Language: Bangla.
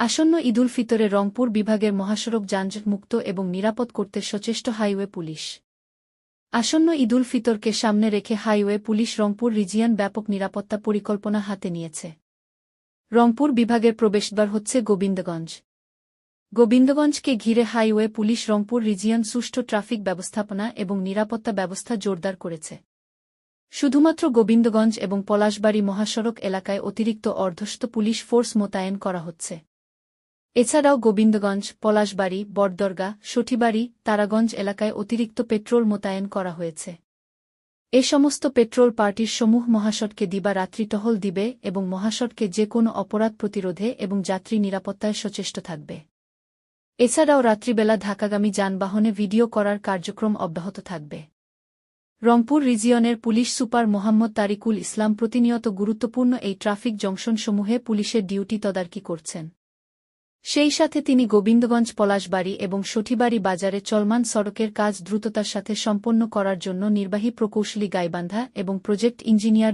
আসন্ন ঈদুল ফিতরে রংপুর বিভাগের মহাসড়ক যানজটমুক্ত এবং নিরাপদ করতে সচেষ্ট হাইওয়ে পুলিশ। আসন্ন ঈদুল ফিতরকে সামনে রেখে হাইওয়ে পুলিশ রংপুর রিজিয়ন ব্যাপক নিরাপত্তা পরিকল্পনা হাতে নিয়েছে। রংপুর বিভাগের প্রবেশদ্বার হচ্ছে গোবিন্দগঞ্জ। গোবিন্দগঞ্জকে ঘিরে হাইওয়ে পুলিশ রংপুর রিজিয়ন সুষ্ঠু ট্রাফিক ব্যবস্থাপনা এবং নিরাপত্তা ব্যবস্থা জোরদার করেছে। শুধুমাত্র গোবিন্দগঞ্জ এবং পলাশবাড়ী মহাসড়ক এলাকায় অতিরিক্ত অর্ধশত পুলিশ ফোর্স মোতায়েন করা হচ্ছে। এছাড়াও গোবিন্দগঞ্জ, পলাশবাড়ী, বটদরগা, সঠিবাড়ী, তারাগঞ্জ এলাকায় অতিরিক্ত পেট্রোল মোতায়েন করা হয়েছে। এ সমস্ত পেট্রোল পার্টির সমূহ মহাসড়কে দিবা-রাত্রি টহল দিবে এবং মহাসড়কে যে কোনো অপরাধ প্রতিরোধে এবং যাত্রী নিরাপত্তায় সচেষ্ট থাকবে। এছাড়াও রাত্রিবেলা ঢাকাগামী যানবাহনে ভিডিও করার কার্যক্রম অব্যাহত থাকবে। রংপুর রিজিয়নের পুলিশ সুপার মোহাম্মদ তারিকুল ইসলাম প্রতিনিয়ত গুরুত্বপূর্ণ এই ট্রাফিক জংশনসমূহে পুলিশের ডিউটি তদারকি করছেন। সেই সাথে তিনি গোবিন্দগঞ্জ, পলাশবাড়ী এবং সঠিবাড়ী বাজারে চলমান সড়কের কাজ দ্রুততার সাথে সম্পন্ন করার জন্য নির্বাহী প্রকৌশলী গাইবান্ধা এবং প্রজেক্ট ইঞ্জিনিয়ার